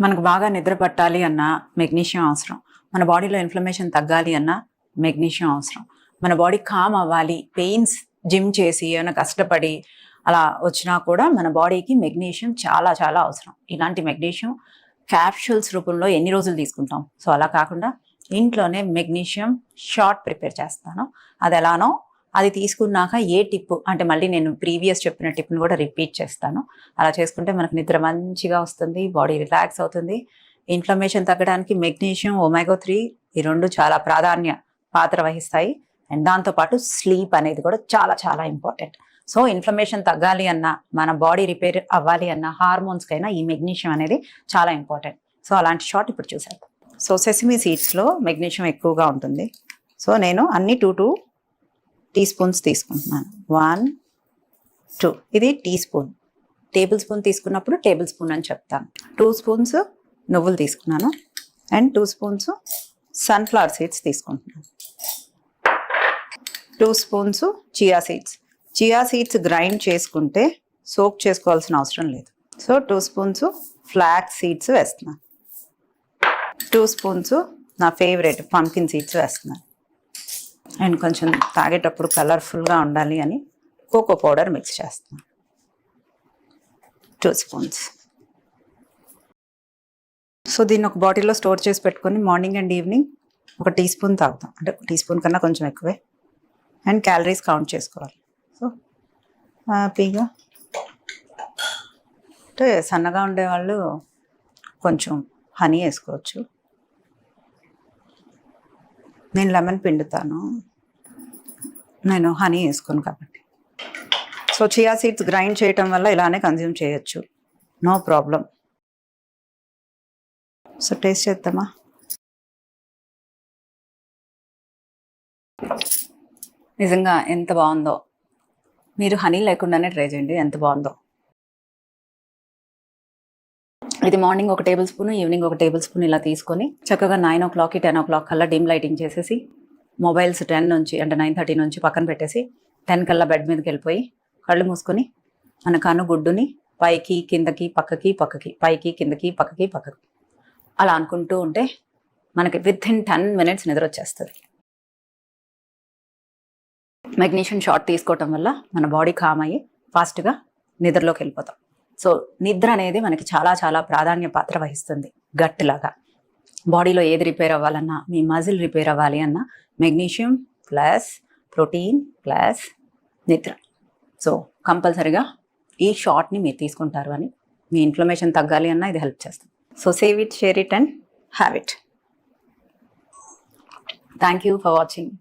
మనకు బాగా నిద్ర పట్టాలి అన్నా మెగ్నీషియం అవసరం. మన బాడీలో ఇన్ఫ్లమేషన్ తగ్గాలి అన్నా మెగ్నీషియం అవసరం. మన బాడీ కామ్ అవ్వాలి, పెయిన్స్ జిమ్ చేసి ఏమైనా కష్టపడి అలా వచ్చినా కూడా మన బాడీకి మెగ్నీషియం చాలా చాలా అవసరం. ఇలాంటి మెగ్నీషియం క్యాప్సూల్స్ రూపంలో ఎన్ని రోజులు తీసుకుంటాం. సో అలా కాకుండా ఇంట్లోనే మెగ్నీషియం షాట్ ప్రిపేర్ చేస్తాను. అది ఎలానో అది తీసుకున్నాక ఏ టిప్ అంటే మళ్ళీ నేను ప్రీవియస్ చెప్పిన టిప్ని కూడా రిపీట్ చేస్తాను. అలా చేసుకుంటే మనకు నిద్ర మంచిగా వస్తుంది, బాడీ రిలాక్స్ అవుతుంది. ఇన్ఫ్లమేషన్ తగ్గడానికి మెగ్నీషియం, ఒమేగా 3 ఈ రెండు చాలా ప్రాధాన్య పాత్ర వహిస్తాయి. అండ్ దాంతోపాటు స్లీప్ అనేది కూడా చాలా చాలా ఇంపార్టెంట్. సో ఇన్ఫ్లమేషన్ తగ్గాలి అన్నా, మన బాడీ రిపేర్ అవ్వాలి అన్నా, హార్మోన్స్కైనా ఈ మెగ్నీషియం అనేది చాలా ఇంపార్టెంట్. సో అలాంటి షాట్ ఇప్పుడు చూసారు. సో సెసమీ సీడ్స్లో మెగ్నీషియం ఎక్కువగా ఉంటుంది. సో నేను అన్ని 2 టీ స్పూన్స్ తీసుకుంటున్నాను. 1, 2 ఇది టీ స్పూన్. టేబుల్ స్పూన్ తీసుకున్నప్పుడు టేబుల్ స్పూన్ అని చెప్తాను. 2 స్పూన్స్ నువ్వులు తీసుకున్నాను అండ్ 2 స్పూన్స్ సన్ఫ్లవర్ సీడ్స్ తీసుకుంటున్నాను. 2 spoons chia seeds. Chia seeds grind చేసుకుంటే సోక్ చేసుకోవాల్సిన అవసరం లేదు. సో 2 స్పూన్స్ ఫ్లాక్స్ సీడ్స్ వేస్తున్నాను. 2 స్పూన్స్ నా ఫేవరెట్ పంకిన్ సీడ్స్ వేస్తున్నాను. అండ్ కొంచెం తాగేటప్పుడు కలర్ఫుల్గా ఉండాలి అని కోకో పౌడర్ మిక్స్ చేస్తున్నాను. 2 స్పూన్స్. సో దీన్ని ఒక బాటిల్లో స్టోర్ చేసి పెట్టుకొని morning and evening 1 teaspoon తాగుతాం. అంటే 1 టీ స్పూన్ కన్నా కొంచెం ఎక్కువే. అండ్ క్యాలరీస్ కౌంట్ చేసుకోవాలి. సో హ్యాపీగా అంటే సన్నగా ఉండేవాళ్ళు కొంచెం హనీ వేసుకోవచ్చు. నేను లెమన్ పిండుతాను, నేను హనీ వేసుకోను కాబట్టి. సో చియా సీడ్స్ గ్రైండ్ చేయటం వల్ల ఇలానే కన్జ్యూమ్ చేయొచ్చు, నో ప్రాబ్లం. సో టేస్ట్ చేద్దామా? నిజంగా ఎంత బాగుందో. మీరు హనీ లేకుండానే ట్రై చేయండి, ఎంత బాగుందో. ఇది morning 1 table spoon, evening 1 table spoon ఇలా తీసుకొని చక్కగా 9 o'clock 10 o'clock కల్లా డిమ్ లైటింగ్ చేసేసి మొబైల్స్ 10 నుంచి అంటే 9:30 నుంచి పక్కన పెట్టేసి 10 కల్లా బెడ్ మీదకి వెళ్ళిపోయి కళ్ళు మూసుకొని మన కనుగుడ్డుని పైకి కిందకి పక్కకి పక్కకి పైకి కిందకి పక్కకి పక్కకి అలా అనుకుంటూ ఉంటే మనకి వితిన్ 10 minutes నిద్ర వచ్చేస్తుంది. మెగ్నీషియం షాట్ తీసుకోవటం వల్ల మన బాడీ కామ్ అయ్యి ఫాస్ట్గా నిద్రలోకి వెళ్ళిపోతాం. సో నిద్ర అనేది మనకి చాలా చాలా ప్రాధాన్య పాత్ర వహిస్తుంది. గట్టిలాగా బాడీలో ఏది రిపేర్ అవ్వాలన్నా, మీ మజిల్ రిపేర్ అవ్వాలి అన్నా మెగ్నీషియం ప్లస్ ప్రోటీన్ ప్లస్ నిద్ర. సో కంపల్సరిగా ఈ షాట్ని మీరు తీసుకుంటారు అని, మీ ఇన్ఫ్లమేషన్ తగ్గాలి అన్నా ఇది హెల్ప్ చేస్తుంది. So save it, share it and have it. Thank you for watching.